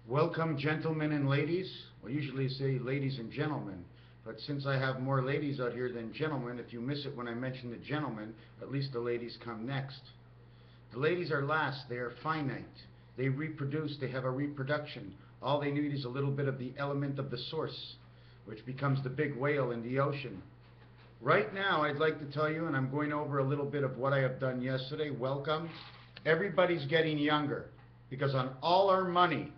Welcome, gentlemen and ladies. Well, usually say ladies and gentlemen, but since I have more ladies out here than gentlemen, if you miss it when I mention the gentlemen, at least the ladies come next. The ladies are last. They are finite. They reproduce. They have a reproduction. All they need is a little bit of the element of the source, which becomes the big whale in the ocean. Right now, I'd like to tell you, and I'm going over a little bit of what I have done yesterday. Welcome. Everybody's getting younger because on all our money,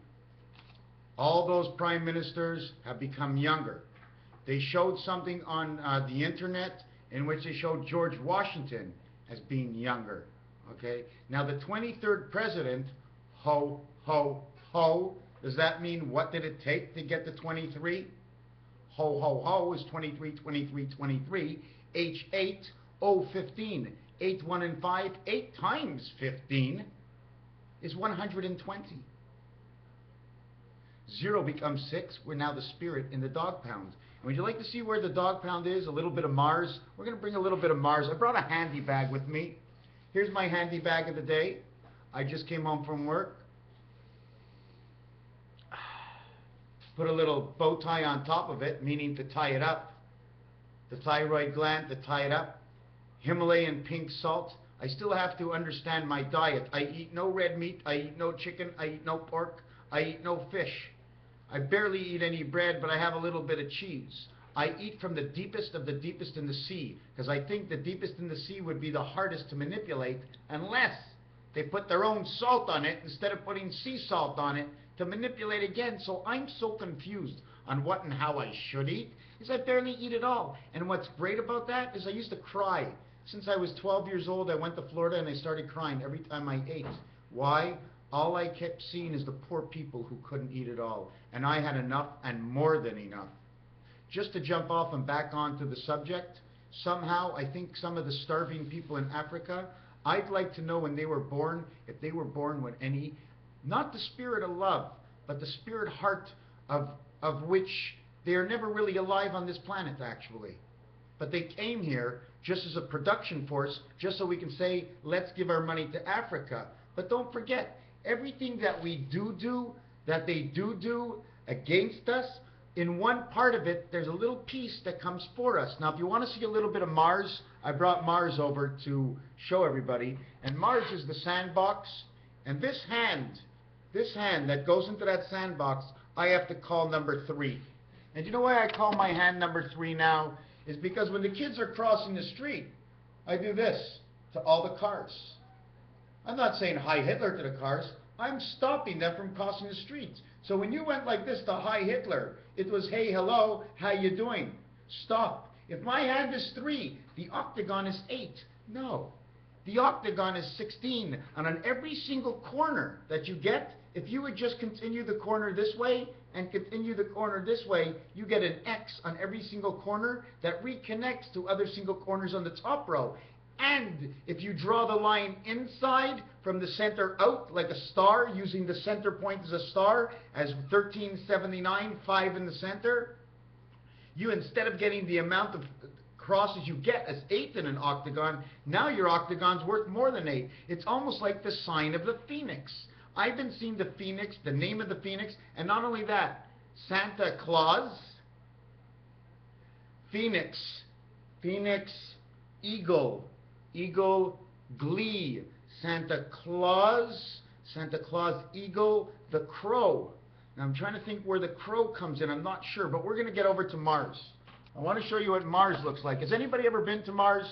all those prime ministers have become younger. They showed something on the internet in which they showed George Washington as being younger. Okay? Now the 23rd president, ho, ho, ho, does that mean what did it take to get to 23? Ho, ho, ho is 23, 23, 23. H8, O, 15. 8, 1, and 5. 8 times 15 is 120. 0 becomes 6. We're now the spirit in the dog pound. And would you like to see where the dog pound is? A little bit of Mars. We're going to bring a little bit of Mars. I brought a handy bag with me. Here's my handy bag of the day. I just came home from work. Put a little bow tie on top of it, meaning to tie it up. The thyroid gland to tie it up. Himalayan pink salt. I still have to understand my diet. I eat no red meat. I eat no chicken. I eat no pork. I eat no fish. I barely eat any bread, but I have a little bit of cheese. I eat from the deepest of the deepest in the sea, because I think the deepest in the sea would be the hardest to manipulate unless they put their own salt on it instead of putting sea salt on it to manipulate again. So I'm so confused on what and how I should eat, is I barely eat at all. And what's great about that is I used to cry. Since I was 12 years old, I went to Florida and I started crying every time I ate. Why? All I kept seeing is the poor people who couldn't eat at all. And I had enough and more than enough. Just to jump off and back onto the subject, somehow I think some of the starving people in Africa, I'd like to know when they were born, if they were born with any, not the spirit of love, but the spirit heart of which they are never really alive on this planet actually. But they came here just as a production force, just so we can say, let's give our money to Africa. But don't forget, everything that we do, that they do against us, in one part of it, there's a little piece that comes for us. Now, if you want to see a little bit of Mars, I brought Mars over to show everybody. And Mars is the sandbox. And this hand that goes into that sandbox, I have to call number 3. And you know why I call my hand number 3 now? Is because when the kids are crossing the street, I do this to all the cars. I'm not saying hi Hitler to the cars. I'm stopping them from crossing the streets. So when you went like this to hi Hitler, it was hey, hello, how you doing? Stop. If my hand is 3, the octagon is 8. No. The octagon is 16. And on every single corner that you get, if you would just continue the corner this way and continue the corner this way, you get an X on every single corner that reconnects to other single corners on the top row. And if you draw the line inside from the center out like a star, using the center point as a star, as 1379, 5 in the center, you, instead of getting the amount of crosses you get as 8 in an octagon, now your octagon's worth more than 8. It's almost like the sign of the phoenix. I've been seeing the phoenix, the name of the phoenix, and not only that, Santa Claus, phoenix, phoenix, eagle, eagle, glee, Santa Claus, eagle, the crow. Now I'm trying to think where the crow comes in. I'm not sure, but we're going to get over to Mars. I want to show you what Mars looks like. Has anybody ever been to Mars?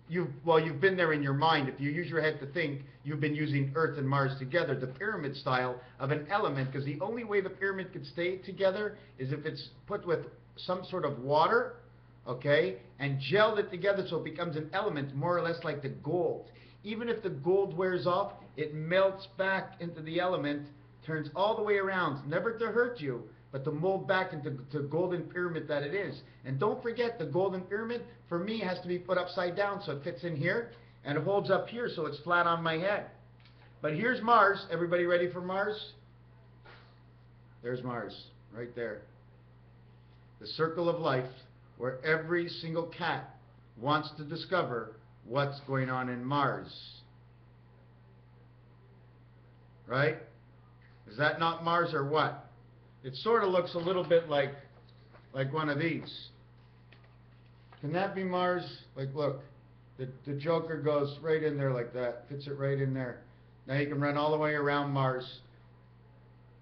You've been there in your mind. If you use your head to think, you've been using Earth and Mars together, the pyramid style of an element, because the only way the pyramid could stay together is if it's put with some sort of water, okay, and gelled it together so it becomes an element, more or less like the gold. Even if the gold wears off, it melts back into the element, turns all the way around, never to hurt you, but to mold back into the golden pyramid that it is. And don't forget, the golden pyramid, for me, has to be put upside down so it fits in here, and it holds up here so it's flat on my head. But here's Mars. Everybody ready for Mars? There's Mars, right there. The circle of life, where every single cat wants to discover what's going on in Mars. Right? Is that not Mars or what? It sort of looks a little bit like one of these. Can that be Mars? Like, look, the Joker goes right in there like that, fits it right in there. Now you can run all the way around Mars.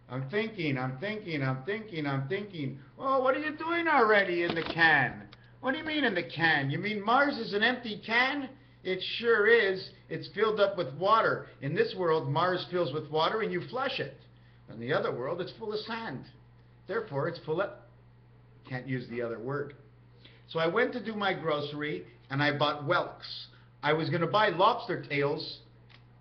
I'm thinking. Oh, what are you doing already in the can? What do you mean in the can? You mean Mars is an empty can? It sure is. It's filled up with water. In this world, Mars fills with water and you flush it. In the other world, it's full of sand. Therefore, it's full of... Can't use the other word. So I went to do my grocery and I bought whelks. I was going to buy lobster tails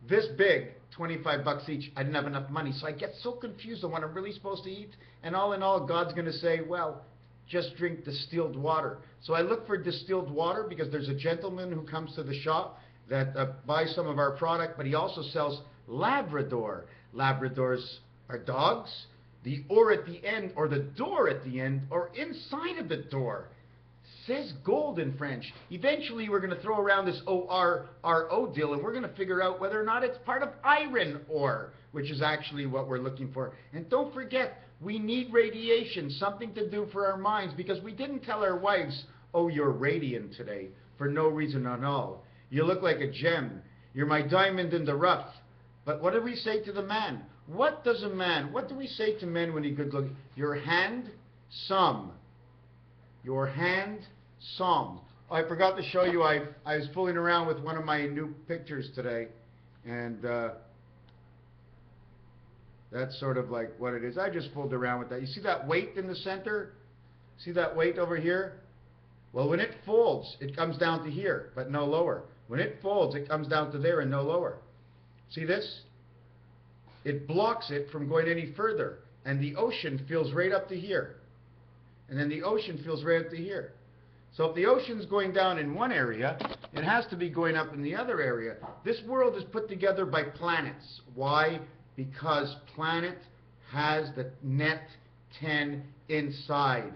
this big, 25 bucks each. I didn't have enough money, so I get so confused on what I'm really supposed to eat. And all in all, God's going to say, well, just drink distilled water. So I look for distilled water because there's a gentleman who comes to the shop that buys some of our product, but he also sells Labrador. Labradors are dogs. The or at the end, or the door at the end, or inside of the door. Says gold in French. Eventually we're going to throw around this ORRO deal and we're going to figure out whether or not it's part of iron ore, which is actually what we're looking for. And don't forget, we need radiation, something to do for our minds, because we didn't tell our wives, oh, you're radiant today, for no reason at all. You look like a gem. You're my diamond in the rough. But what do we say to the man? What do we say to men when he good look? Your hand, some. Your hand, some. Oh, I forgot to show you, I was fooling around with one of my new pictures today, and that's sort of like what it is. I just fooled around with that. You see that weight in the center? See that weight over here? Well, when it folds, it comes down to here, but no lower. When it folds, it comes down to there and no lower. See this? It blocks it from going any further, and the ocean fills right up to here. And then the ocean fills right up to here. So if the ocean's going down in one area, it has to be going up in the other area. This world is put together by planets. Why? Because planet has the net 10 inside.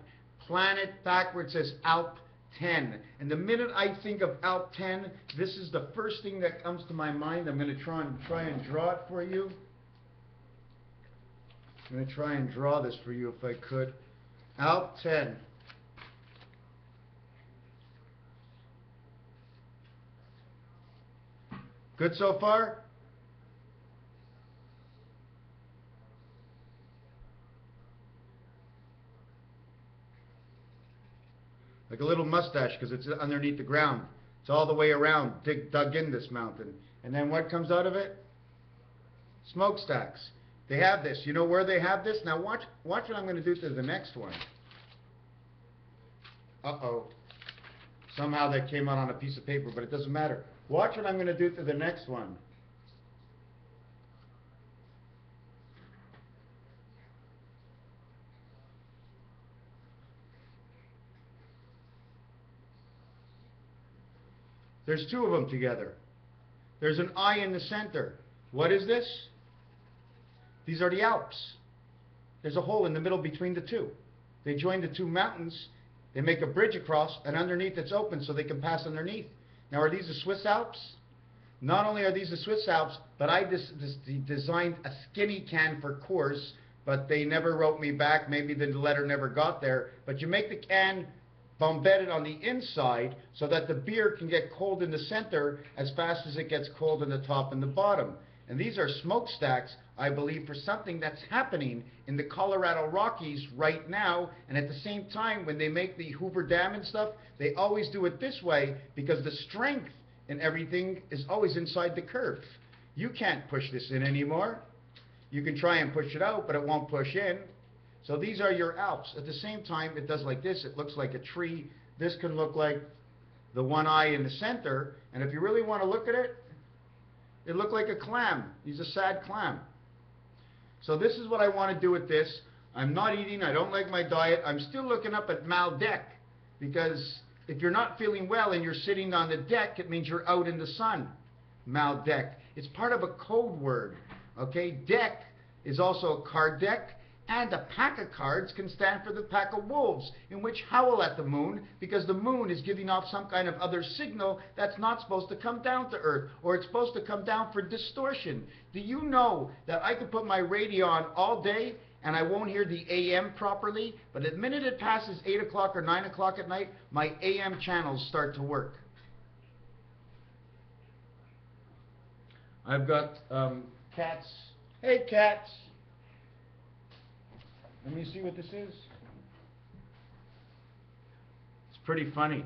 Planet backwards says Alp 10. And the minute I think of Alp 10, this is the first thing that comes to my mind. I'm going to try and draw it for you. I'm going to try and draw this for you if I could. Alp 10. Good so far? Like a little mustache because it's underneath the ground. It's all the way around, dug in this mountain. And then what comes out of it? Smokestacks. They have this. You know where they have this? Now watch what I'm going to do to the next one. Uh-oh. Somehow that came out on a piece of paper, but it doesn't matter. Watch what I'm going to do to the next one. There's two of them together. There's an eye in the center. What is this? These are the Alps. There's a hole in the middle between the two. They join the two mountains. They make a bridge across, and underneath it's open so they can pass underneath. Now, are these the Swiss Alps? Not only are these the Swiss Alps, but I designed a skinny can for Coors, but they never wrote me back. Maybe the letter never got there. But you make the can bombetted on the inside so that the beer can get cold in the center as fast as it gets cold in the top and the bottom. And these are smokestacks, I believe, for something that's happening in the Colorado Rockies right now. And at the same time, when they make the Hoover Dam and stuff, they always do it this way because the strength in everything is always inside the curve. You can't push this in anymore. You can try and push it out, but it won't push in. So these are your Alps. At the same time, it does like this. It looks like a tree. This can look like the one eye in the center. And if you really want to look at it, it looked like a clam. He's a sad clam. So this is what I want to do with this. I'm not eating. I don't like my diet. I'm still looking up at Maiday, because if you're not feeling well and you're sitting on the deck, it means you're out in the sun. Maiday. It's part of a code word. Okay? Deck is also a card deck, And a pack of cards can stand for the pack of wolves, in which howl at the moon because the moon is giving off some kind of other signal that's not supposed to come down to Earth, or it's supposed to come down for distortion. Do you know that I could put my radio on all day and I won't hear the AM properly, but the minute it passes 8 o'clock or 9 o'clock at night, my AM channels start to work? I've got cats. Hey, cats. Let me see what this is. It's pretty funny.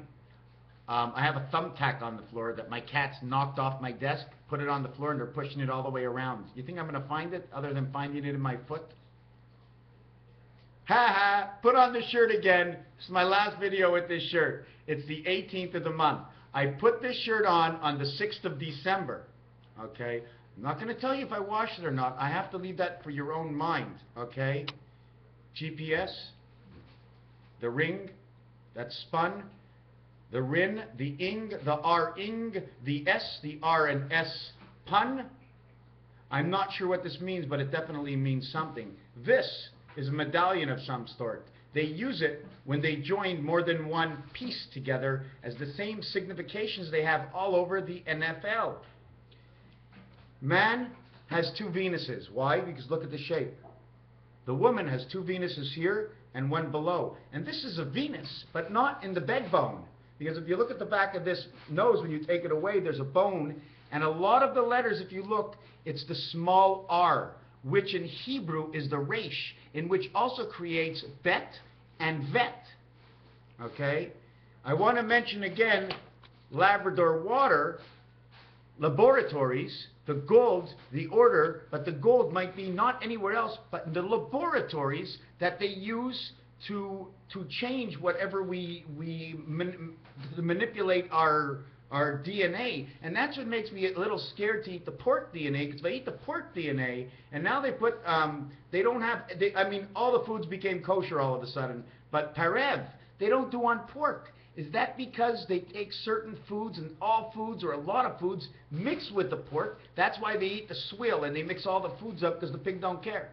I have a thumbtack on the floor that my cats knocked off my desk, put it on the floor, and they're pushing it all the way around. You think I'm going to find it other than finding it in my foot? Ha ha! Put on the shirt again. This is my last video with this shirt. It's the 18th of the month. I put this shirt on the 6th of December. Okay? I'm not going to tell you if I washed it or not. I have to leave that for your own mind. Okay? GPS, the ring, that's spun, the rin, the ing, the r-ing, the s, the r and s pun. I'm not sure what this means, but it definitely means something. This is a medallion of some sort. They use it when they join more than one piece together as the same significations they have all over the NFL. Man has two Venuses. Why? Because look at the shape. The woman has two Venuses here and one below. And this is a Venus, but not in the bed bone. Because if you look at the back of this nose, when you take it away, there's a bone. And a lot of the letters, if you look, it's the small r, which in Hebrew is the resh, in which also creates bet and vet. Okay? I want to mention again, Labrador Water Laboratories, the gold, the order, but the gold might be not anywhere else but in the laboratories that they use to change whatever we manipulate our DNA. And that's what makes me a little scared to eat the pork DNA, because if I eat the pork DNA, and now they put, they don't have, I mean, all the foods became kosher all of a sudden, but parev, they don't do on pork. Is that because they take certain foods, and all foods or a lot of foods mix with the pork? That's why they eat the swill and they mix all the foods up, because the pig don't care.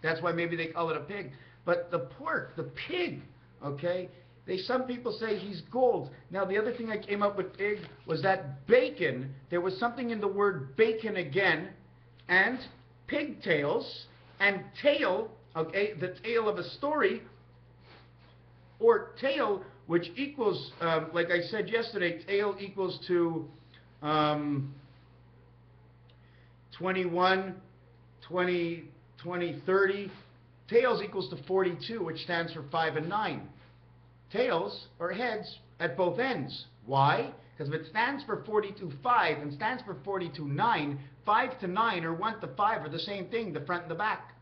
That's why maybe they call it a pig. But the pork, the pig, okay, some people say he's gold. Now the other thing I came up with pig was that bacon, there was something in the word bacon again, and pigtails, and tail, okay, the tail of a story, or tail, which equals, like I said yesterday, tail equals to 21, 20, 20, 30. Tails equals to 42, which stands for 5 and 9. Tails are heads at both ends. Why? Because if it stands for 42.5 and stands for 42.9, 5 to 9 or 1 to 5 are the same thing, the front and the back.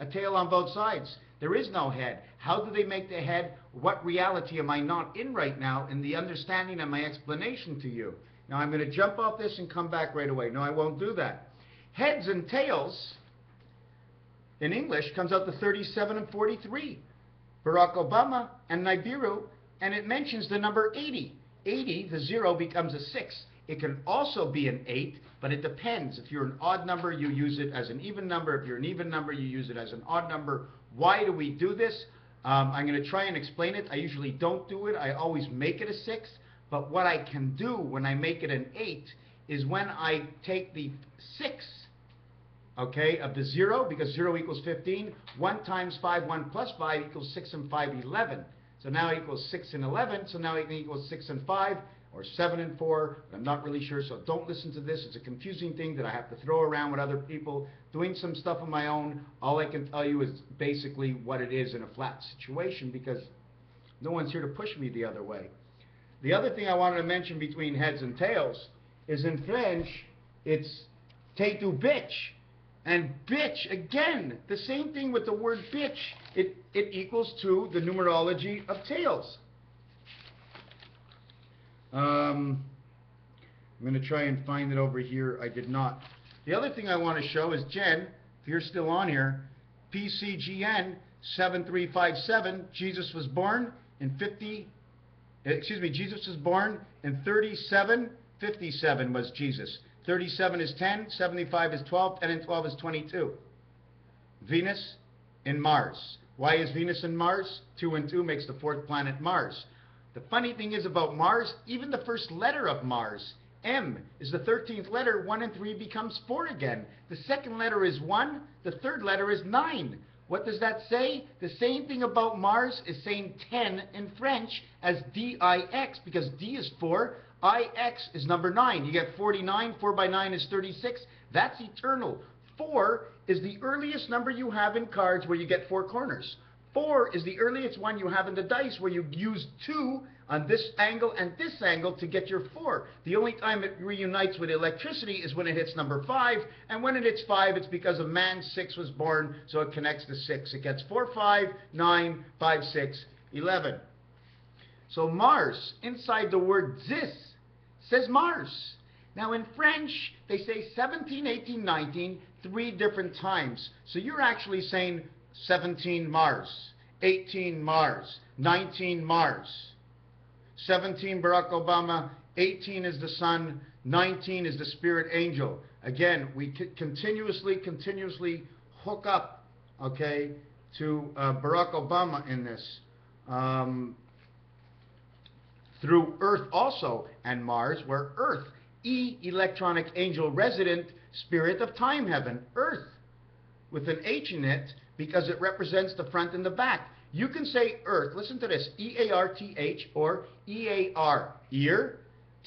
A tail on both sides. There is no head. How do they make the head? What reality am I not in right now in the understanding of my explanation to you? Now I'm going to jump off this and come back right away. No, I won't do that. Heads and tails in English comes out to 37 and 43. Barack Obama and Nibiru, and it mentions the number 80. 80, the 0 becomes a 6. It can also be an 8, but it depends. If you're an odd number, you use it as an even number. If you're an even number, you use it as an odd number. Why do we do this? I'm going to try and explain it. I usually don't do it. I always make it a 6. But what I can do when I make it an 8 is when I take the 6, okay, of the 0, because 0 equals 15, 1 times 5, 1 plus 5 equals 6 and 5, 11. So now it equals 6 and 11, so now it equals 6 and 5, or 7 and 4. I'm not really sure, so don't listen to this. It's a confusing thing that I have to throw around with other people, doing some stuff on my own. All I can tell you is basically what it is in a flat situation, because no one's here to push me the other way. The other thing I wanted to mention between heads and tails is in French, it's tête ou bitch. And bitch, again, the same thing with the word bitch. It equals to the numerology of tails. I'm going to try and find it over here. I did not. The other thing I want to show is Jen, if you're still on here, PCGN 7357, Jesus was born in 3757 was Jesus. 37 is 10, 75 is 12, 10 and 12 is 22. Venus, in Mars. Why is Venus in Mars? 2 and 2 makes the 4th planet Mars. The funny thing is about Mars, even the first letter of Mars, M, is the 13th letter. 1 and 3 becomes 4 again. The second letter is 1. The third letter is 9. What does that say? The same thing about Mars is saying 10 in French as D-I-X, because D is 4, I-X is number 9. You get 49, 4 by 9 is 36. That's eternal. 4 is the earliest number you have in cards where you get 4 corners. 4 is the earliest one you have in the dice where you use 2 on this angle and this angle to get your 4. The only time it reunites with electricity is when it hits number 5, and when it hits 5, it's because a man 6 was born, so it connects to 6. It gets 4, 5, 9, 5, 6, 11. So Mars, inside the word zis, says Mars. Now in French, they say 17, 18, 19, 3 different times. So you're actually saying 17 Mars, 18 Mars, 19 Mars, 17 Barack Obama, 18 is the sun, 19 is the spirit angel. Again, we continuously hook up, okay, to Barack Obama in this. Through Earth also, and Mars, where Earth, E, electronic angel resident, spirit of time heaven, Earth, with an H in it, because it represents the front and the back. You can say Earth, listen to this, E-A-R-T-H or E-A-R, ear,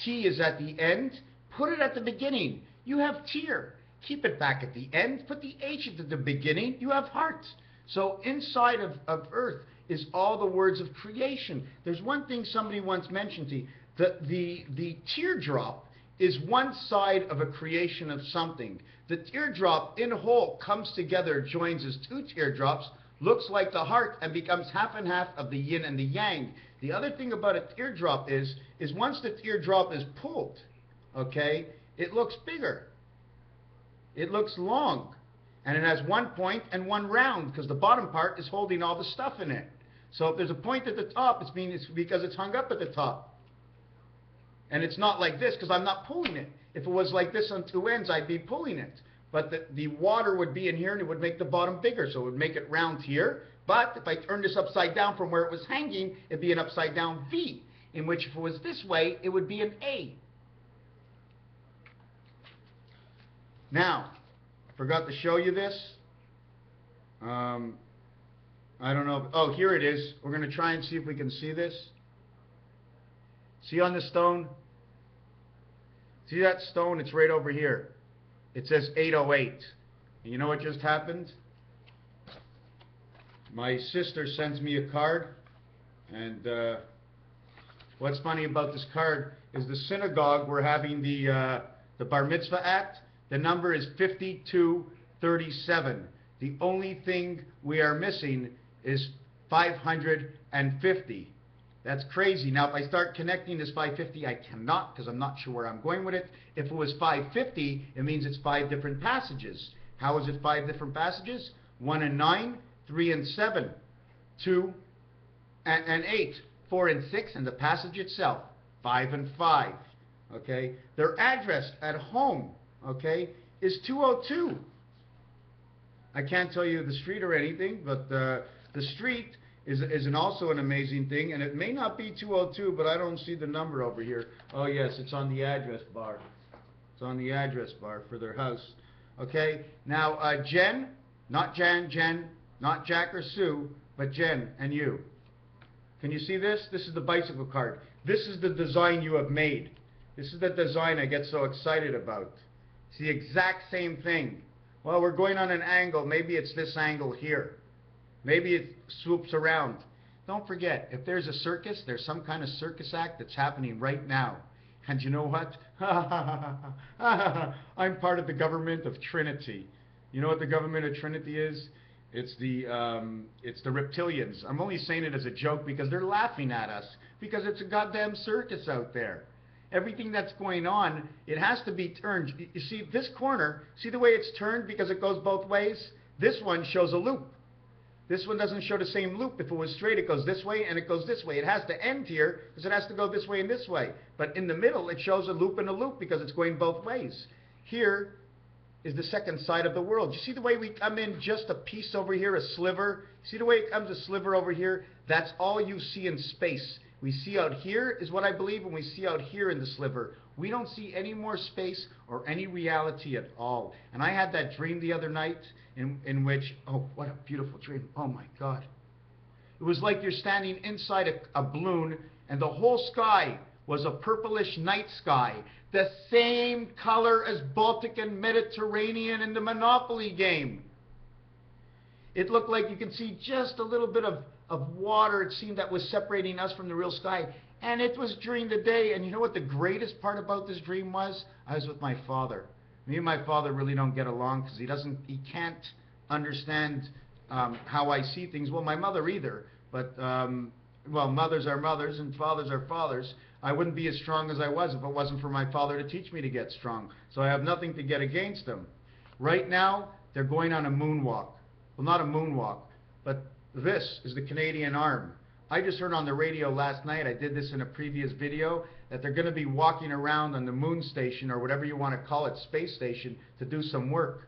T is at the end, put it at the beginning. You have tear, keep it back at the end, put the H at the beginning, you have heart. So inside of Earth is all the words of creation. There's one thing somebody once mentioned to you, the teardrop is one side of a creation of something. The teardrop in whole comes together, joins as 2 teardrops, looks like the heart, and becomes half and half of the yin and the yang. The other thing about a teardrop is once the teardrop is pulled, okay, it looks bigger. It looks long. And it has 1 point and 1 round, because the bottom part is holding all the stuff in it. So if there's a point at the top, it's because it's hung up at the top. And it's not like this, because I'm not pulling it. If it was like this on 2 ends, I'd be pulling it. But the water would be in here, and it would make the bottom bigger. So it would make it round here. But if I turn this upside down from where it was hanging, it'd be an upside down V. In which if it was this way, it would be an A. Now, I forgot to show you this. I don't know. Oh, here it is. We're going to try and see if we can see this. See on the stone? See that stone? It's right over here. It says 808. And you know what just happened? My sister sends me a card. And what's funny about this card is the synagogue we're having the bar mitzvah at. The number is 5237. The only thing we are missing is 550. That's crazy. Now, if I start connecting this 550, I cannot, because I'm not sure where I'm going with it. If it was 550, it means it's 5 different passages. How is it 5 different passages? 1 and 9, 3 and 7, 2 and 8, 4 and 6, and the passage itself, 5 and 5. Okay? Their address at home, okay, is 202. I can't tell you the street or anything, but the street is also an amazing thing, and it may not be 202, but I don't see the number over here. Oh yes, it's on the address bar. It's on the address bar for their house. Okay, now Jen, not Jen, not Jack or Sue, but Jen and you. Can you see this? This is the bicycle card. This is the design you have made. This is the design I get so excited about. It's the exact same thing. Well, we're going on an angle. Maybe it's this angle here. Maybe it swoops around. Don't forget, if there's a circus, there's some kind of circus act that's happening right now. And you know what? I'm part of the government of Trinity. You know what the government of Trinity is? It's the reptilians. I'm only saying it as a joke because they're laughing at us. Because it's a goddamn circus out there. Everything that's going on, it has to be turned. You see, this corner, see the way it's turned because it goes both ways? This one shows a loop. This one doesn't show the same loop. If it was straight, it goes this way and it goes this way. It has to end here because it has to go this way and this way. But in the middle, it shows a loop and a loop because it's going both ways. Here, is the second side of the world. You see the way we come in just a piece over here, a sliver? See the way it comes a sliver over here? That's all you see in space. We see out here is what I believe, and we see out here in the sliver. We don't see any more space or any reality at all. And I had that dream the other night in which, oh, what a beautiful dream. Oh my God. It was like you're standing inside a balloon and the whole sky was a purplish night sky, the same color as Baltic and Mediterranean in the Monopoly game. It looked like you could see just a little bit of water, it seemed, that was separating us from the real sky. And it was during the day. And you know what the greatest part about this dream was? I was with my father. Me and my father really don't get along because he can't understand how I see things. Well, my mother either. But, well, mothers are mothers and fathers are fathers. I wouldn't be as strong as I was if it wasn't for my father to teach me to get strong. So I have nothing to get against them. Right now, they're going on a moonwalk. Well, not a moonwalk, but this is the Canadian arm. I just heard on the radio last night, I did this in a previous video, that they're going to be walking around on the moon station, or whatever you want to call it, space station, to do some work.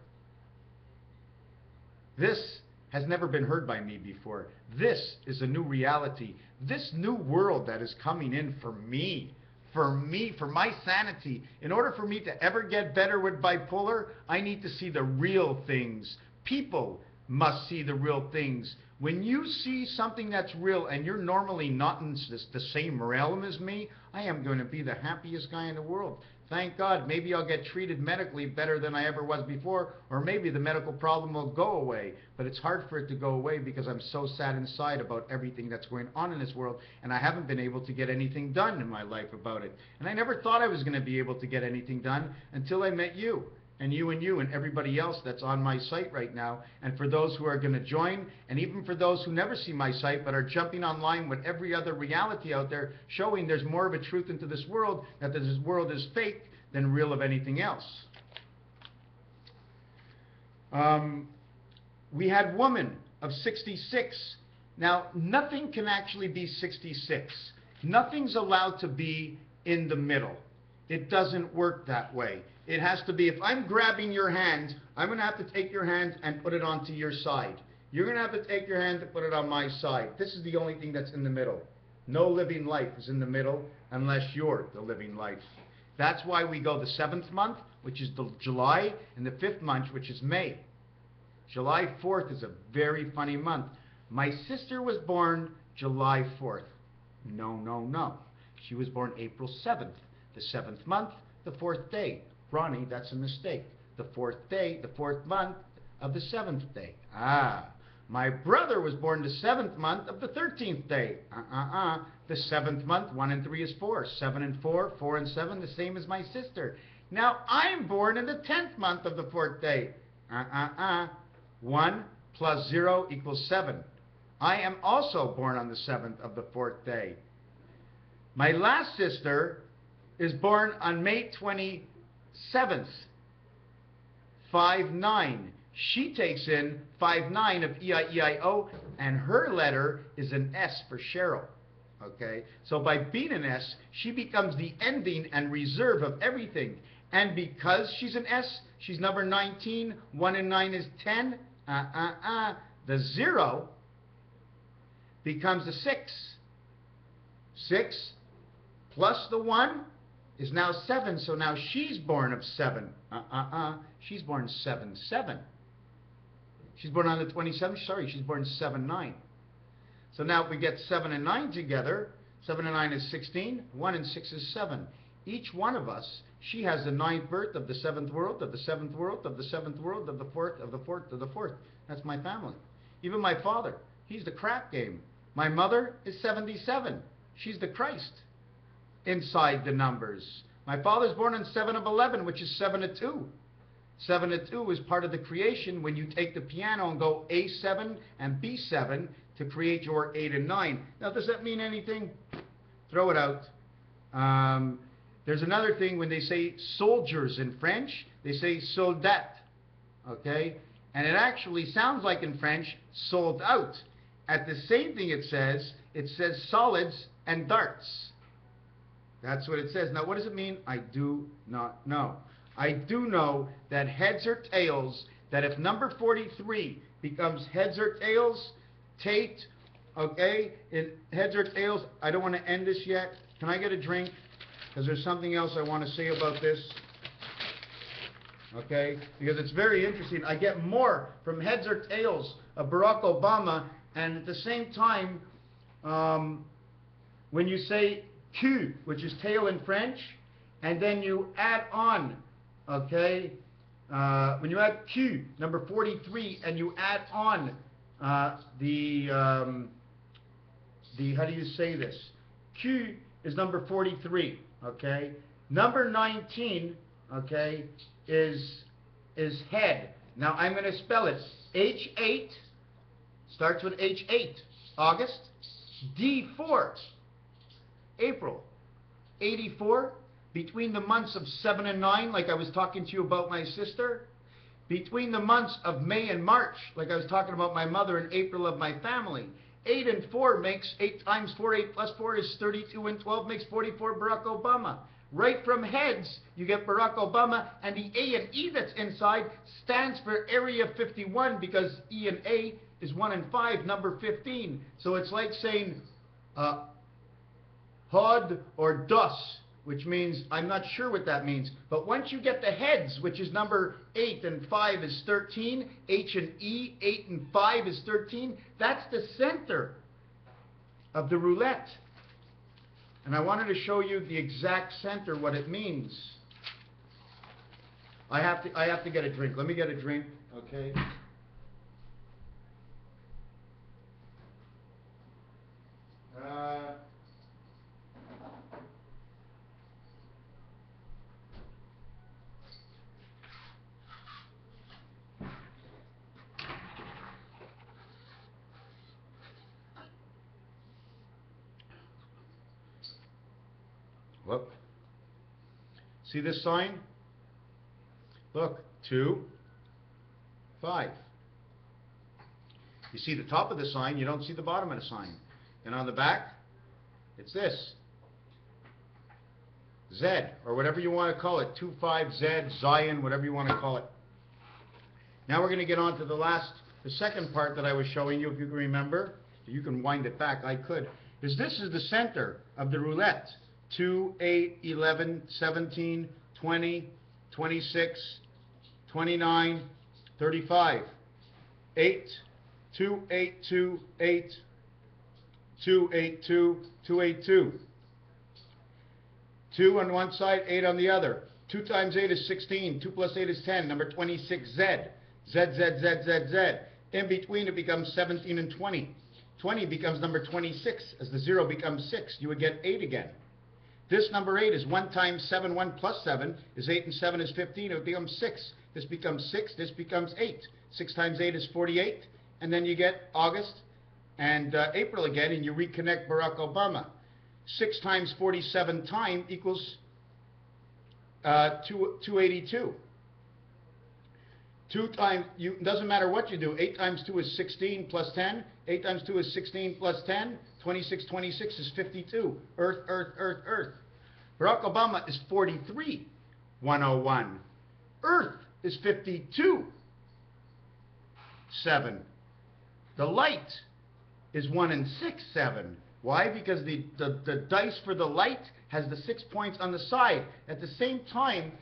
This has never been heard by me before. This is a new reality. This new world that is coming in for me, for my sanity. In order for me to ever get better with bipolar, I need to see the real things. People must see the real things. When you see something that's real and you're normally not in the same realm as me, I am going to be the happiest guy in the world. Thank God. Maybe I'll get treated medically better than I ever was before, or maybe the medical problem will go away. But it's hard for it to go away because I'm so sad inside about everything that's going on in this world, and I haven't been able to get anything done in my life about it. And I never thought I was going to be able to get anything done until I met you. And you and everybody else that's on my site right now. And for those who are going to join, and even for those who never see my site but are jumping online with every other reality out there, showing there's more of a truth into this world, that this world is fake than real of anything else. We had woman of 66. Now, nothing can actually be 66. Nothing's allowed to be in the middle. It doesn't work that way. It has to be, if I'm grabbing your hand, I'm going to have to take your hand and put it onto your side. You're going to have to take your hand and put it on my side. This is the only thing that's in the middle. No living life is in the middle unless you're the living life. That's why we go the 7th month, which is the July, and the 5th month, which is May. July 4th is a very funny month. My sister was born July 4th. No. She was born April 7th. The 7th month, the 4th day. Ronnie, that's a mistake. The 4th day, the 4th month of the 7th day. My brother was born the 7th month of the 13th day. The 7th month, 1 and 3 is 4. 7 and 4, 4 and 7, the same as my sister. Now, I'm born in the 10th month of the 4th day. 1 plus 0 equals 7. I am also born on the 7th of the 4th day. My last sister is born on May 27th, 5-9. She takes in 5-9 of E-I-E-I-O, and her letter is an S for Cheryl. Okay? So by being an S, she becomes the ending and reserve of everything. And because she's an S, she's number 19. 1 and 9 is 10. The 0 becomes a 6. 6 plus the 1 is now 7, so now she's born of 7. She's born 7-7. She's born on the 27th. Sorry, she's born 7-9. So now if we get 7 and 9 together, 7 and 9 is 16. 1 and 6 is 7. Each one of us, she has the 9th birth of the 7th world, of the 7th world, of the 7th world, of the 4th, of the 4th, of the 4th. That's my family. Even my father, he's the crap game. My mother is 77. She's the Christ inside the numbers. My father's born on 7 of 11, which is 7 of 2. 7 of 2 is part of the creation when you take the piano and go A7 and B7 to create your 8 and 9. Now, does that mean anything? Throw it out. There's another thing when they say soldiers in French, they say soldat. Okay? And it actually sounds like in French, sold out. At the same thing it says solids and darts. That's what it says. Now, what does it mean? I do not know. I do know that heads or tails, that if number 43 becomes heads or tails, Tate, okay, in heads or tails, I don't want to end this yet. Can I get a drink? Because there's something else I want to say about this. Okay, because it's very interesting. I get more from heads or tails of Barack Obama, and at the same time, when you say Q, which is tail in French, and then you add on, okay, when you add Q, number 43, and you add on how do you say this? Q is number 43, okay? Number 19, okay, is head. Now I'm going to spell it. H8 starts with H8, August. D4, April. 84, between the months of 7 and 9, like I was talking to you about my sister. Between the months of May and March, like I was talking about my mother, and April of my family. 8 and 4 makes 8 times 4, 8 plus 4 is 32, and 12 makes 44, Barack Obama. Right from heads, you get Barack Obama, and the A and E that's inside stands for Area 51, because E and A is 1 and 5, number 15. So it's like saying Hod or Dus, which means, I'm not sure what that means. But once you get the heads, which is number 8 and 5 is 13, H and E, 8 and 5 is 13, that's the center of the roulette. And I wanted to show you the exact center, what it means. I have to get a drink. Let me get a drink, okay? Look. See this sign? Look, 2, 5. You see the top of the sign, you don't see the bottom of the sign. And on the back, it's this. Z, or whatever you want to call it. 25Z, Zion, whatever you want to call it. Now we're going to get on to the second part that I was showing you, if you can remember. You can wind it back, I could. This is the center of the roulette. 2, 8, 11, 17, 20, 26, 29, 35. 8, 2, 8, 2, 8, 2, 8, 2, 2, 8, 2. 2 on one side, 8 on the other. 2 times 8 is 16. 2 plus 8 is 10. Number 26, Z. Z, Z, Z, Z, Z. In between it becomes 17 and 20. 20 becomes number 26. As the 0 becomes 6, you would get 8 again. This number 8 is 1 times 7, 1 plus 7 is 8, and 7 is 15. It becomes 6. This becomes 6. This becomes 8. 6 times 8 is 48. And then you get August and April again, and you reconnect Barack Obama. 6 times 47 time equals 282. 2 times, doesn't matter what you do. 8 times 2 is 16 plus 10. 8 times 2 is 16 plus 10. 26, 26 is 52. Earth, Earth, Earth, Earth. Barack Obama is 43, 101. Earth is 52, 7. The light is 1 and 6, 7. Why? Because the dice for the light has the 6 points on the side. At the same time,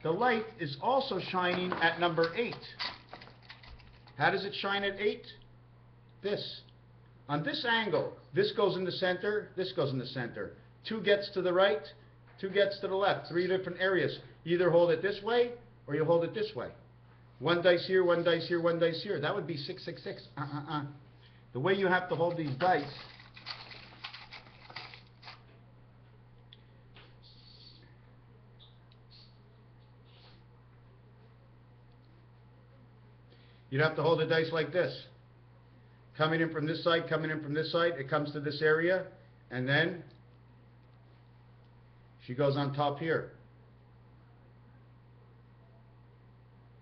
the light is also shining at number 8. How does it shine at 8? This. On this angle, this goes in the center, this goes in the center. 2 gets to the right, 2 gets to the left. 3 different areas. You either hold it this way or you hold it this way. 1 dice here, 1 dice here, 1 dice here. That would be 666. The way you have to hold these dice, you'd have to hold the dice like this. Coming in from this side, coming in from this side, it comes to this area, and then she goes on top here.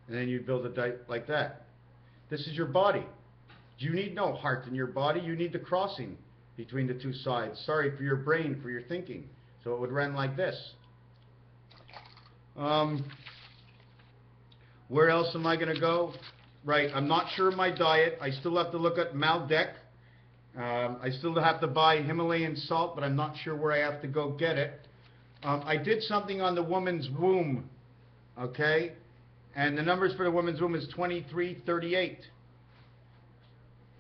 And then you build a dice like that. This is your body. You need no heart in your body. You need the crossing between the 2 sides. Sorry, for your brain, for your thinking. So it would run like this. Where else am I going to go? Right, I'm not sure of my diet. I still have to look at Maiday. I still have to buy Himalayan salt, but I'm not sure where I have to go get it. I did something on the woman's womb, okay? And the numbers for the woman's womb is 23, 38.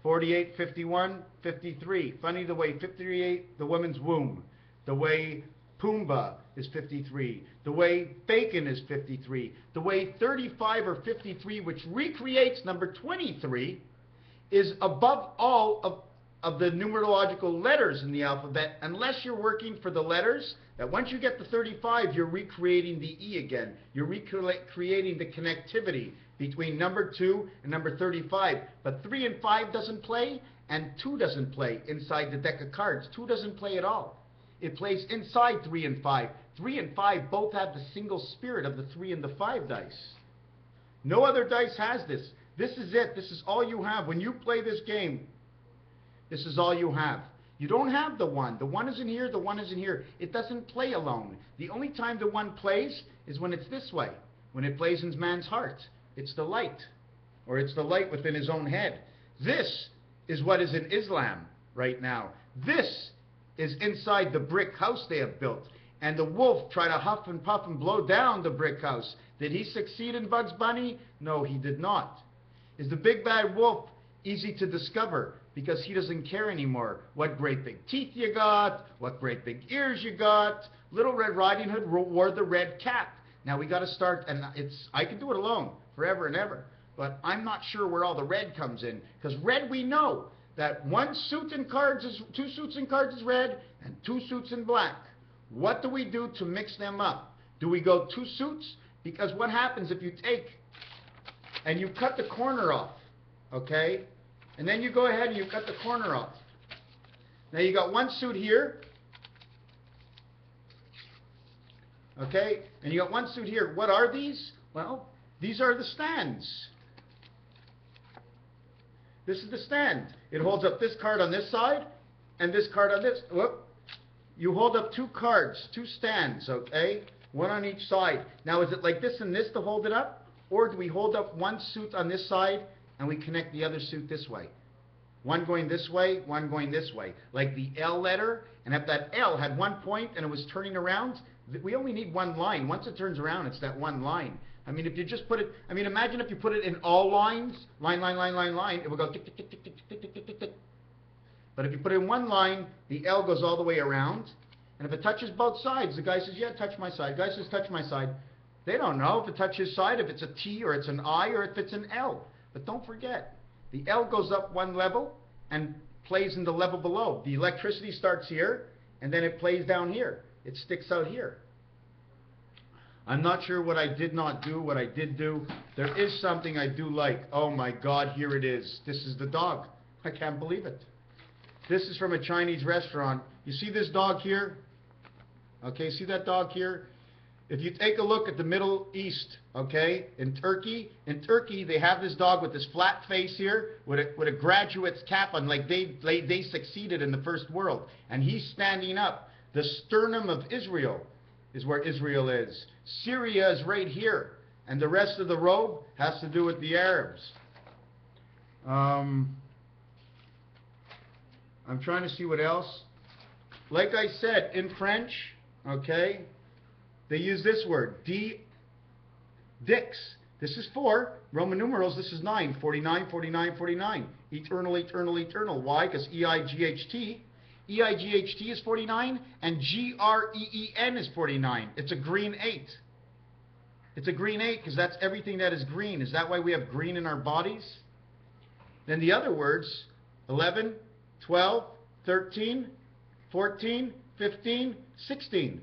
48, 51, 53. Funny the way 58, the woman's womb. The way Pumbaa is 53. The way bacon is 53. The way 35 or 53, which recreates number 23, is above all of the numerological letters in the alphabet, unless you're working for the letters, that once you get to 35, you're recreating the E again. You're recreating the connectivity between number 2 and number 35. But 3 and 5 doesn't play, and 2 doesn't play inside the deck of cards. 2 doesn't play at all. It plays inside 3 and 5. 3 and 5 both have the single spirit of the 3 and the 5 dice. No other dice has this. This is it. This is all you have. When you play this game, this is all you have. You don't have the 1. The 1 isn't here, the 1 isn't here. It doesn't play alone. The only time the 1 plays is when it's this way. When it plays in man's heart. It's the light. Or it's the light within his own head. This is what is in Islam right now. This is inside the brick house they have built. And the wolf tried to huff and puff and blow down the brick house. Did he succeed in Bugs Bunny? No, he did not. Is the big bad wolf easy to discover? Because he doesn't care anymore what great big teeth you got, what great big ears you got. Little Red Riding Hood wore the red cap. Now we got to start, and I can do it alone forever and ever, but I'm not sure where all the red comes in. Because red, we know that 2 suits in cards is red, and 2 suits in black. What do we do to mix them up? Do we go 2 suits? Because what happens if you take and you cut the corner off, okay? And then you go ahead and you cut the corner off. Now you got 1 suit here. Okay? And you got 1 suit here. What are these? Well, these are the stands. This is the stand. It holds up this card on this side and this card on this. Whoop. You hold up 2 cards, 2 stands, okay? 1 on each side. Now is it like this and this to hold it up? Or do we hold up 1 suit on this side and we connect the other suit this way? 1 going this way, 1 going this way. Like the L letter, and if that L had 1 point and it was turning around, we only need 1 line. Once it turns around, it's that 1 line. I mean, if you just put it, I mean, imagine if you put it in all lines, line, line, line, line, line, it would go tick, tick, tick, tick, tick, tick, tick, tick, tick, tick. But if you put it in 1 line, the L goes all the way around, and if it touches both sides, the guy says, yeah, touch my side. The guy says, touch my side. They don't know if it touches side, if it's a T or it's an I or if it's an L. But don't forget, the L goes up 1 level and plays in the level below. The electricity starts here, and then it plays down here. It sticks out here. I'm not sure what I did not do, what I did do. There is something I do like. Oh my God, here it is. This is the dog. I can't believe it. This is from a Chinese restaurant. You see this dog here? Okay, see that dog here? If you take a look at the Middle East, okay, in Turkey they have this dog with this flat face here, with a graduate's cap on, like they succeeded in the first world, and he's standing up. The sternum of Israel is where Israel is. Syria is right here, and the rest of the robe has to do with the Arabs. I'm trying to see what else. Like I said, in French, okay, they use this word, dix. This is 4. Roman numerals, this is 9. 49, 49, 49. Eternal, eternal, eternal. Why? Because E-I-G-H-T. E-I-G-H-T is 49, and G-R-E-E-N is 49. It's a green 8. It's a green 8 because that's everything that is green. Is that why we have green in our bodies? Then the other words, 11, 12, 13, 14, 15, 16.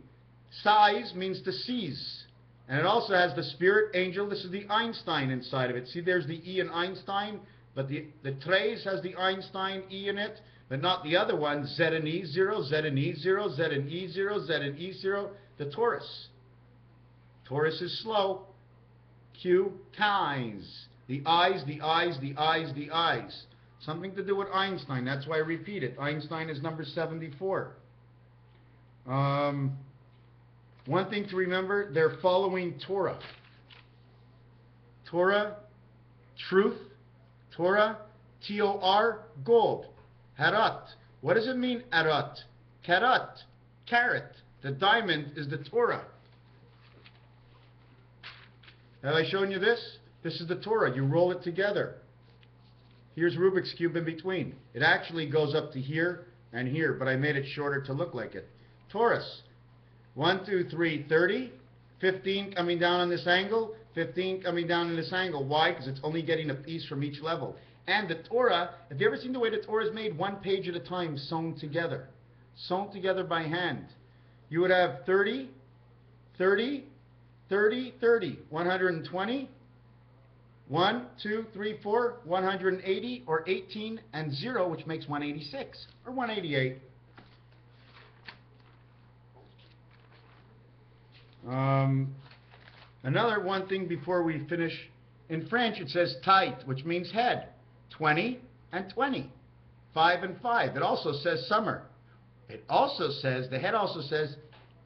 Size means to seize. And it also has the spirit angel. This is the Einstein inside of it. See, there's the E in Einstein, but the trace has the Einstein E in it, but not the other one, Z and E 0, Z and E 0, Z and E 0, Z and E 0, the Taurus. Taurus is slow. Q, ties. The eyes, the eyes, the eyes, the eyes. Something to do with Einstein. That's why I repeat it. Einstein is number 74. One thing to remember, they're following Torah. Torah, truth. Torah, T-O-R, gold. Harat. What does it mean, arat? Karat, carat. The diamond is the Torah. Have I shown you this? This is the Torah. You roll it together. Here's Rubik's Cube in between. It actually goes up to here and here, but I made it shorter to look like it. Torus. 1, 2, 3, 30. 15 coming down on this angle. 15 coming down on this angle. Why? Because it's only getting a piece from each level. And the Torah, have you ever seen the way the Torah is made? One page at a time, sewn together. Sewn together by hand. You would have 30, 30, 30, 30. 120. 1, 2, 3, 4, 180, or 18 and 0, which makes 186, or 188. Another one thing before we finish. In French, it says tête, which means head. 20 and 20. 5 and 5. It also says summer. It also says, the head also says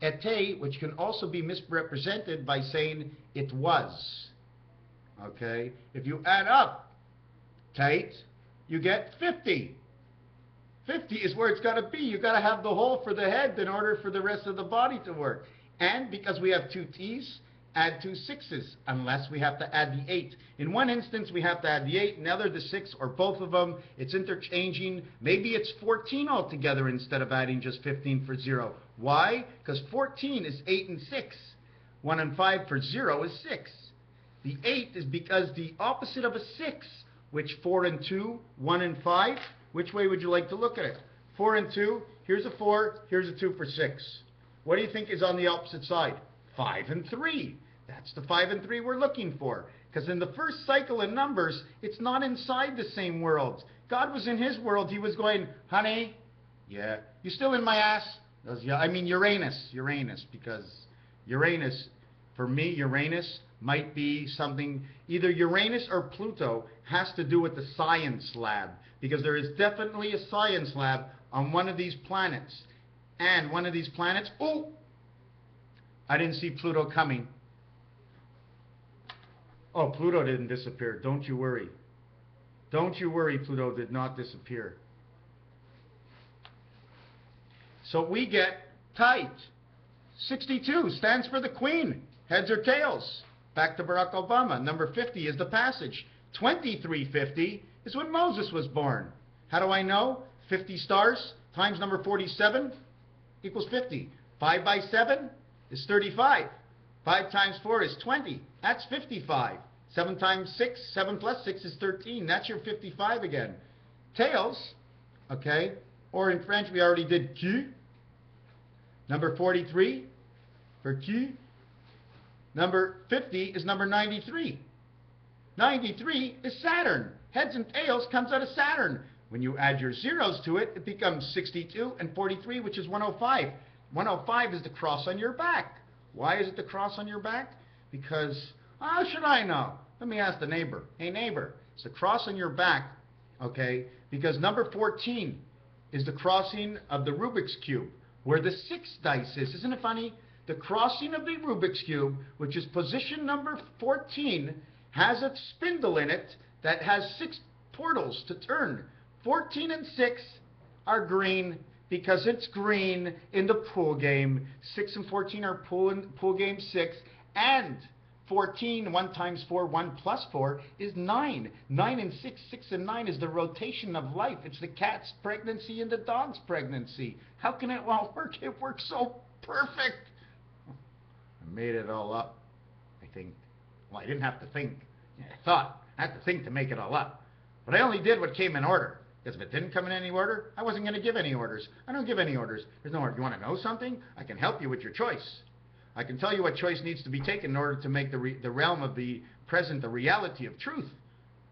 été, which can also be misrepresented by saying it was. Okay? If you add up tête, you get 50. 50 is where it's got to be. You've got to have the hole for the head in order for the rest of the body to work. And because we have 2 T's, add 2 6's, unless we have to add the 8. In one instance, we have to add the 8, in the other the 6, or both of them. It's interchanging. Maybe it's 14 altogether instead of adding just 15 for 0. Why? Because 14 is 8 and 6. 1 and 5 for 0 is 6. The 8 is because the opposite of a 6, which 4 and 2, 1 and 5, which way would you like to look at it? 4 and 2, here's a 4, here's a 2 for 6. What do you think is on the opposite side? 5 and 3. That's the 5 and 3 we're looking for. Because in the first cycle in numbers, it's not inside the same world. God was in his world. He was going, honey, yeah, you still in my ass? Goes, yeah, I mean Uranus, because Uranus, for me, Uranus might be something, either Uranus or Pluto has to do with the science lab. Because there is definitely a science lab on one of these planets. And one of these planets, oh, I didn't see Pluto coming. Oh, Pluto didn't disappear. Don't you worry. Don't you worry, Pluto did not disappear. So we get tight. 62 stands for the Queen. Heads or tails. Back to Barack Obama. Number 50 is the passage. 2350 is when Moses was born. How do I know? 50 stars times number 47 equals 50. 5 by 7 is 35. 5 times 4 is 20. That's 55. 7 times 6, 7 plus 6 is 13. That's your 55 again. Tails, okay, or in French we already did Q. Number 43 for Q. Number 50 is number 93. 93 is Saturn. Heads and tails comes out of Saturn. When you add your zeros to it, it becomes 62 and 43, which is 105. 105 is the cross on your back. Why is it the cross on your back? Because, how should I know? Let me ask the neighbor. Hey neighbor, it's the cross on your back, okay? Because number 14 is the crossing of the Rubik's Cube, where the 6 dice is. Isn't it funny? The crossing of the Rubik's Cube, which is position number 14, has a spindle in it that has 6 portals to turn. 14 and 6 are green because it's green in the pool game. 6 and 14 are pool game 6. And 14, 1 times 4, 1 plus 4 is 9. 9 and 6, 6 and 9 is the rotation of life. It's the cat's pregnancy and the dog's pregnancy. How can it all work? It works so perfect. I made it all up, I think. Well, I didn't have to think. I thought. I had to think to make it all up. But I only did what came in order. Because if it didn't come in any order, I wasn't going to give any orders. I don't give any orders. There's no order. You want to know something? I can help you with your choice. I can tell you what choice needs to be taken in order to make the realm of the present the reality of truth.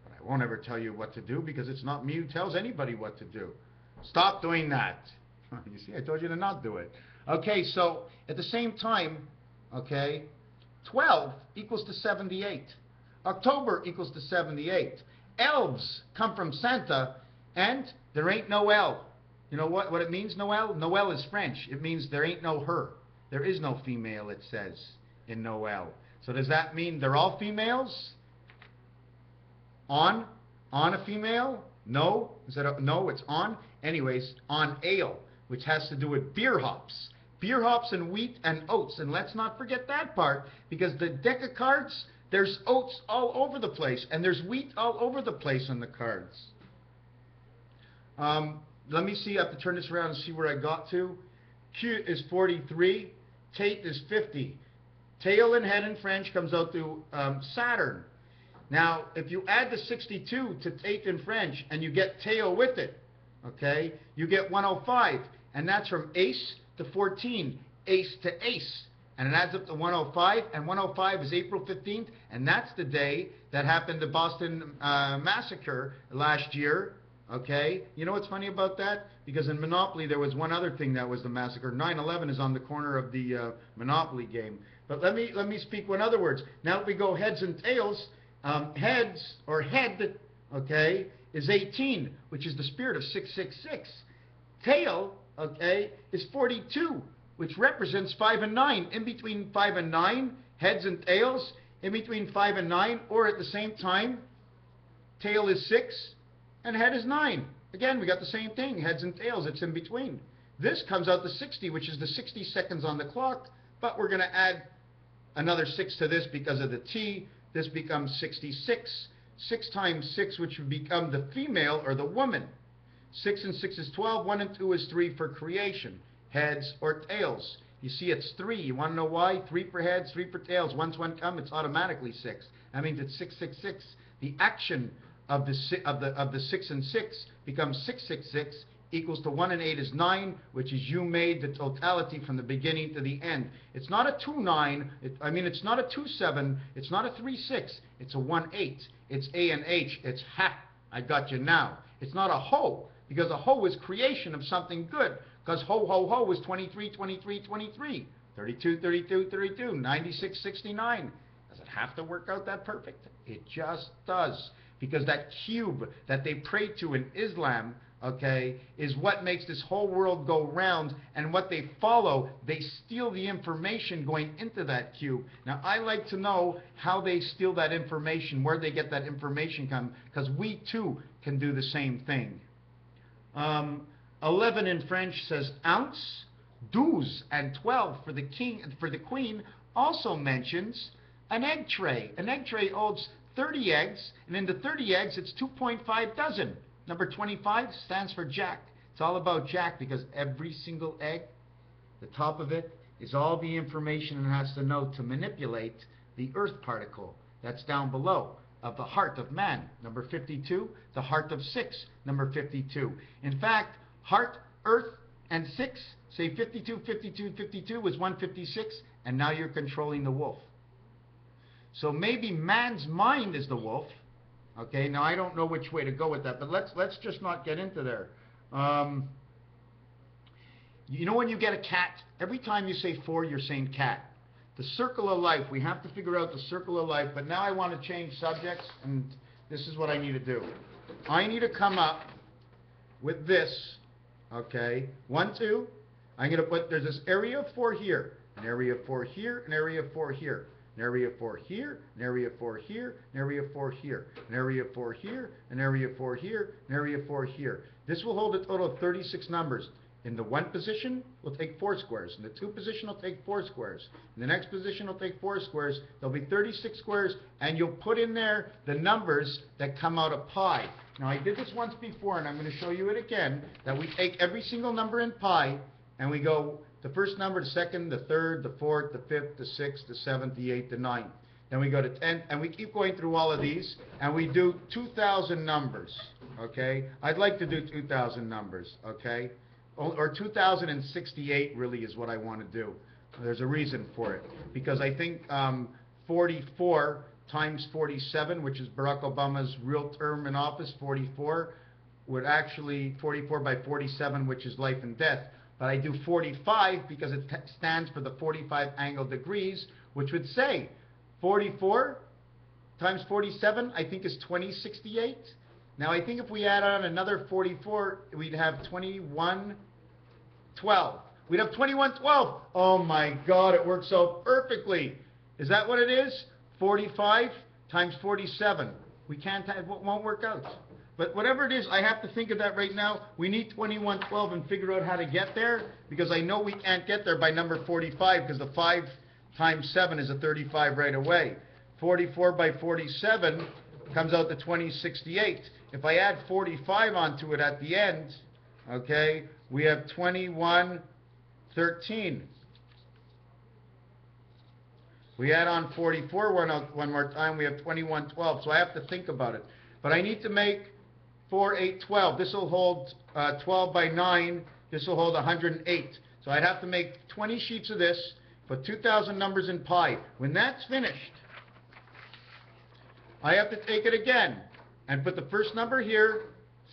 But I won't ever tell you what to do because it's not me who tells anybody what to do. Stop doing that. You see, I told you to not do it. Okay, so at the same time, okay, 12 equals to 78. October equals to 78. Elves come from Santa, and there ain't no L. You know what it means, Noel? Noel is French. It means there ain't no her. There is no female, it says, in Noel. So does that mean they're all females? On a female? No. Is that no? It's on. Anyways, on ale, which has to do with beer hops. Beer hops and wheat and oats. And let's not forget that part, because the deck of cards, there's oats all over the place, and there's wheat all over the place on the cards. Let me see. I have to turn this around and see where I got to. Q is 43. Tate is 50. Tail and head in French comes out to Saturn. Now, if you add the 62 to Tate in French and you get tail with it, okay, you get 105. And that's from ace to 14, ace to ace. And it adds up to 105, and 105 is April 15th, and that's the day that happened the Boston massacre last year. Okay, you know what's funny about that? Because in Monopoly there was one other thing that was the massacre. 9/11 is on the corner of the Monopoly game. But let me speak one other words. Now that we go heads and tails, heads or head, okay, is 18, which is the spirit of 666. Tail, okay, is 42, which represents 5 and 9. In between 5 and 9, heads and tails. In between 5 and 9, or at the same time, tail is 6 and head is 9. Again, we got the same thing, heads and tails. It's in between. This comes out to 60, which is the 60 seconds on the clock, but we're going to add another 6 to this because of the T. This becomes 66. 6 times 6, which would become the female or the woman. 6 and 6 is 12. 1 and 2 is 3 for creation. Heads or tails. You see, it's 3. You want to know why? 3 for heads, 3 for tails. Once one comes, it's automatically 6. That means it's 666. The action of the 6 and 6 becomes 666, equals to 1 and 8 is 9, which is you made the totality from the beginning to the end. It's not a 2-9. It's not a 2-7. It's not a 3-6. It's a 1-8. It's A and H. It's ha. I got you now. It's not a ho, because a ho is creation of something good. Because ho, ho, ho is 23, 23, 23. 32, 32, 32. 96, 69. Does it have to work out that perfect? It just does. Because that cube that they pray to in Islam, okay, is what makes this whole world go round, and what they follow, they steal the information going into that cube. Now, I like to know how they steal that information, where they get that information from, because we too can do the same thing. 11 in French says ounce. 12 and 12 for the king, for the queen, also mentions an egg tray. An egg tray holds 30 eggs, and in the 30 eggs, it's 2.5 dozen. Number 25 stands for Jack. It's all about Jack, because every single egg, the top of it, is all the information it has to know to manipulate the earth particle that's down below of the heart of man. Number 52, the heart of 6. Number 52. In fact, heart, earth, and 6, say 52, 52, 52 was 156, and now you're controlling the wolf. So maybe man's mind is the wolf. Okay, now I don't know which way to go with that, but let's just not get into there. You know when you get a cat, every time you say 4, you're saying cat. The circle of life, we have to figure out the circle of life, but now I want to change subjects, and this is what I need to do. I need to come up with this, okay, 1, 2, I'm going to put, there's this area of 4 here, an area of 4 here, an area of 4 here. An area of 4 here, an area of 4 here, an area of 4 here, an area of 4 here, an area of 4 here, an area of 4 here. This will hold a total of 36 numbers. In the 1 position, we'll take 4 squares. In the 2 position, we'll take 4 squares. In the next position, we'll take 4 squares. There'll be 36 squares, and you'll put in there the numbers that come out of pi. Now, I did this once before, and I'm going to show you it again, that we take every single number in pi, and we go the first number, the second, the third, the fourth, the fifth, the sixth, the seventh, the eighth, the ninth. Then we go to 10, and we keep going through all of these, and we do 2,000 numbers, okay? I'd like to do 2,000 numbers, okay? Or 2,068 really is what I want to do. There's a reason for it. Because I think 44 times 47, which is Barack Obama's real term in office, 44, would actually, 44 by 47, which is life and death. But I do 45 because it stands for the 45 angle degrees, which would say 44 times 47, I think, is 2068. Now, I think if we add on another 44, we'd have 2112. We'd have 2112. Oh, my God, it works so perfectly. Is that what it is? 45 times 47. We can't, it won't work out. But whatever it is, I have to think of that right now. We need 2112 and figure out how to get there, because I know we can't get there by number 45, because the 5 times 7 is a 35 right away. 44 by 47 comes out to 2068. If I add 45 onto it at the end, okay, we have 2113. We add on 44 one more time, we have 2112. So I have to think about it. But I need to make 4, 8, 12. This will hold 12 by 9. This will hold 108. So I'd have to make 20 sheets of this, put 2,000 numbers in pi. When that's finished, I have to take it again and put the first number here,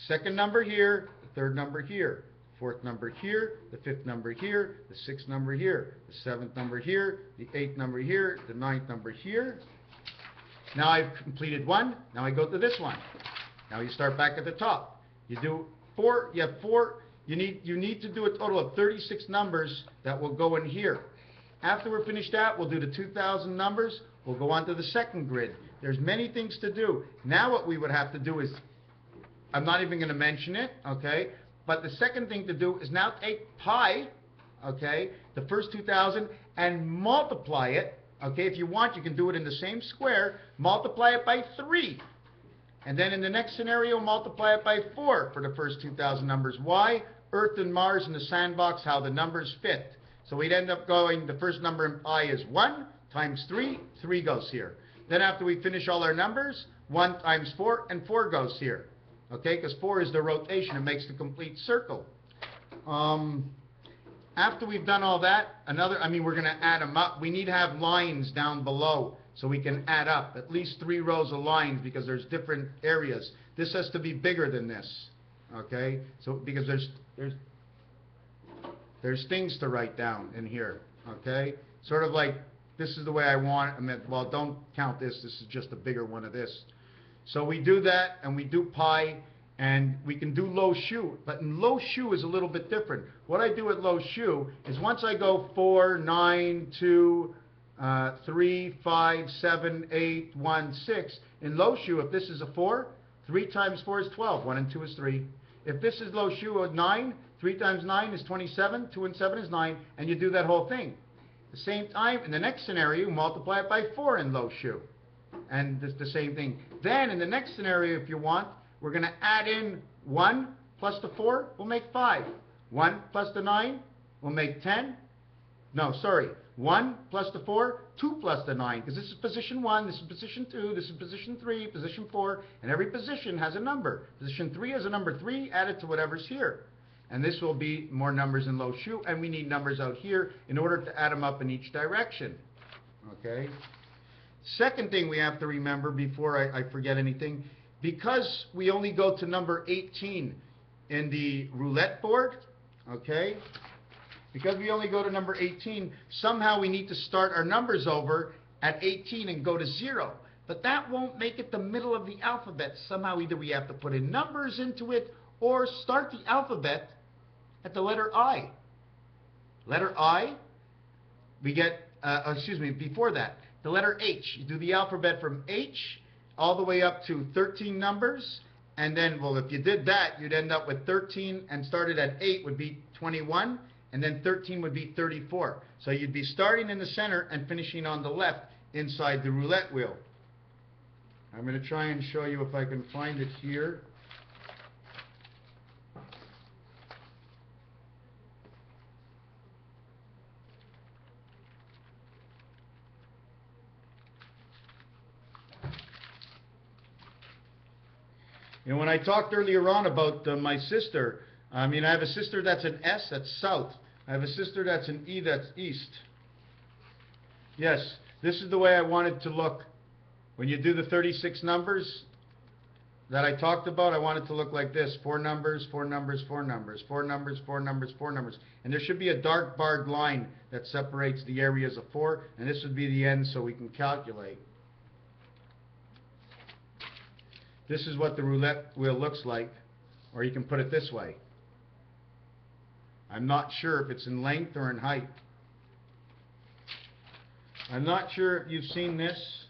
second number here, the third number here, fourth number here, the fifth number here, the sixth number here, the seventh number here, the eighth number here, the ninth number here. Now I've completed one. Now I go to this one. Now you start back at the top. You do 4. You have 4. You need to do a total of 36 numbers that will go in here. After we're finished that, we'll do the 2,000 numbers. We'll go on to the second grid. There's many things to do. Now what we would have to do is, I'm not even going to mention it, okay? But the second thing to do is now take pi, okay, the first 2,000, and multiply it, okay? If you want, you can do it in the same square. Multiply it by 3. And then in the next scenario, multiply it by 4 for the first 2,000 numbers. Why? Earth and Mars in the sandbox, how the numbers fit. So we'd end up going, the first number in pi is 1 times 3, 3 goes here. Then after we finish all our numbers, 1 times 4, and 4 goes here. Okay, because 4 is the rotation. It makes the complete circle. After we've done all that, we're going to add them up. We need to have lines down below so we can add up at least 3 rows of lines, because there's different areas. This has to be bigger than this. Okay, so because there's things to write down in here. Okay, sort of like this is the way I want it. Well, don't count this. This is just a bigger one of this. So we do that, and we do pi, and we can do low shu. But in low shu is a little bit different. What I do at low shu is once I go 4, 9, 2, 3, 5, 7, 8, 1, 6. In low shu, if this is a 4, 3 times 4 is 12. 1 and 2 is 3. If this is low shu of 9, 3 times 9 is 27. 2 and 7 is 9. And you do that whole thing. At the same time, in the next scenario, you multiply it by 4 in low shu. And it's the same thing. Then in the next scenario, if you want, we're going to add in 1 plus the 4 will make 5. 1 plus the 9 will make 10. No, sorry. 1 plus the 4, 2 plus the 9. Because this is position 1, this is position 2, this is position 3, position 4. And every position has a number. Position 3 has a number 3 added to whatever's here. And this will be more numbers in low shu. And we need numbers out here in order to add them up in each direction. Okay? Second thing we have to remember before I forget anything, because we only go to number 18 in the roulette board, okay, because we only go to number 18, somehow we need to start our numbers over at 18 and go to 0. But that won't make it the middle of the alphabet. Somehow either we have to put in numbers into it or start the alphabet at the letter I. Letter I, we get, before that, the letter H. You do the alphabet from H all the way up to 13 numbers. And then, well, if you did that, you'd end up with 13 and started at 8 would be 21. And then 13 would be 34. So you'd be starting in the center and finishing on the left inside the roulette wheel. I'm going to try and show you if I can find it here. You know, when I talked earlier on about my sister, I have a sister that's an S, that's south. I have a sister that's an E, that's east. Yes, this is the way I want it to look. When you do the 36 numbers that I talked about, I want it to look like this. 4 numbers, 4 numbers, 4 numbers, 4 numbers, 4 numbers, 4 numbers. And there should be a dark barred line that separates the areas of 4, and this would be the end so we can calculate. This is what the roulette wheel looks like, or you can put it this way. I'm not sure if it's in length or in height. I'm not sure if you've seen this.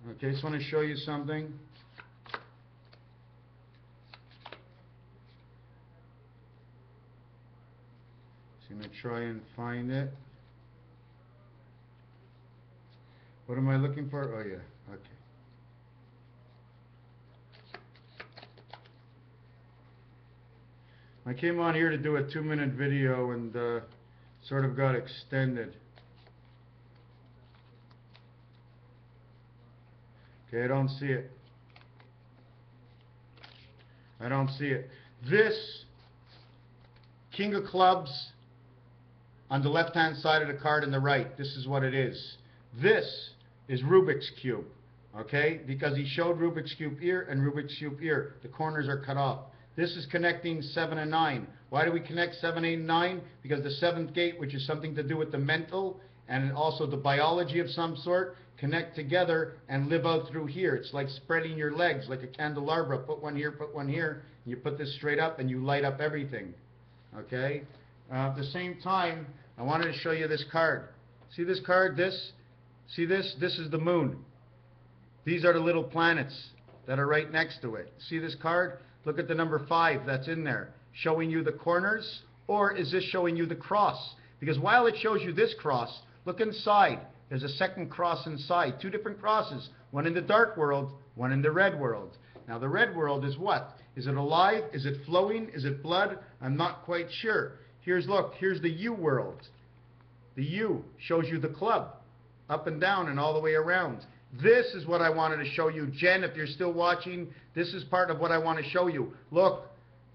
Okay, just want to show you something. So I'm going to try and find it. What am I looking for? Oh yeah, okay. I came on here to do a 2-minute video and sort of got extended. Okay, I don't see it. I don't see it. This King of Clubs on the left-hand side of the card and the right, this is what it is. This is Rubik's Cube, okay? Because he showed Rubik's Cube here and Rubik's Cube here. The corners are cut off. This is connecting 7 and 9. Why do we connect 7, 8, and 9? Because the 7th gate, which is something to do with the mental and also the biology of some sort, connect together and live out through here. It's like spreading your legs like a candelabra. Put one here, and you put this straight up and you light up everything, okay? At the same time, I wanted to show you this card. See this card? See this? This is the moon. These are the little planets that are right next to it. See this card? Look at the number 5 that's in there, showing you the corners, or is this showing you the cross? Because while it shows you this cross, look inside. There's a second cross inside. 2 different crosses. One in the dark world, one in the red world. Now the red world is what? Is it alive? Is it flowing? Is it blood? I'm not quite sure. Look, here's the U world. The U shows you the club, up and down and all the way around. This is what I wanted to show you. Jen, if you're still watching, this is part of what I want to show you. Look,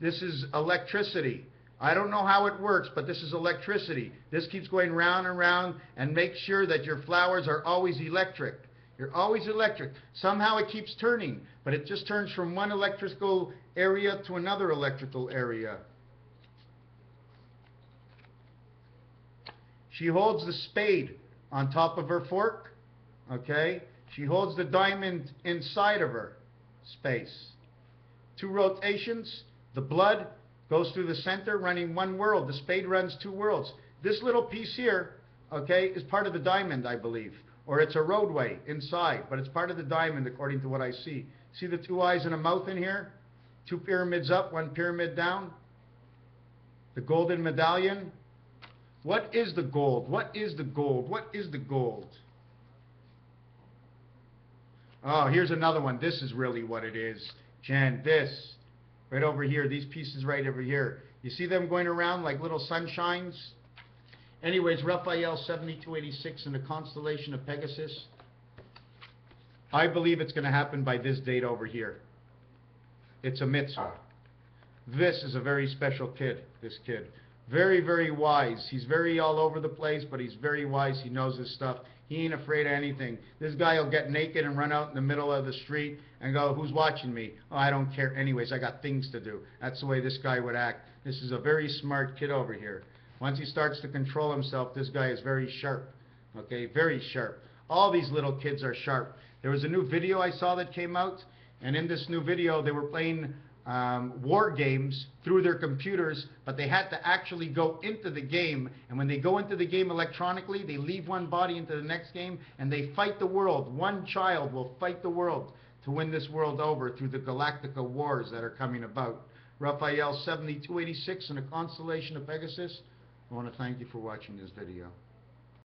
this is electricity. I don't know how it works, but this is electricity. This keeps going round and round, and make sure that your flowers are always electric. You're always electric. Somehow it keeps turning, but it just turns from one electrical area to another electrical area. She holds the spade on top of her fork, okay? She holds the diamond inside of her space. 2 rotations, the blood goes through the center, running 1 world. The spade runs 2 worlds. This little piece here, okay, is part of the diamond, I believe. Or it's a roadway inside, but it's part of the diamond according to what I see. See the 2 eyes and a mouth in here? 2 pyramids up, 1 pyramid down. The golden medallion. What is the gold? What is the gold? What is the gold? Oh, here's another one. This is really what it is. Jen, this. Right over here. These pieces right over here. You see them going around like little sunshines? Anyways, Raphael 7286 in the constellation of Pegasus. I believe it's going to happen by this date over here. It's a mitzvah. This is a very special kid, this kid. Very, very wise. He's very all over the place, but he's very wise. He knows his stuff. He ain't afraid of anything. This guy will get naked and run out in the middle of the street and go, who's watching me? Oh, I don't care. Anyways, I got things to do. That's the way this guy would act. This is a very smart kid over here. Once he starts to control himself, this guy is very sharp. Okay, very sharp. All these little kids are sharp. There was a new video I saw that came out, and in this new video, they were playing war games through their computers, but they had to actually go into the game, and when they go into the game electronically, they leave one body into the next game, and they fight the world. One child will fight the world to win this world over through the Galactica wars that are coming about. Raphael 7286 in the constellation of Pegasus. I want to thank you for watching this video.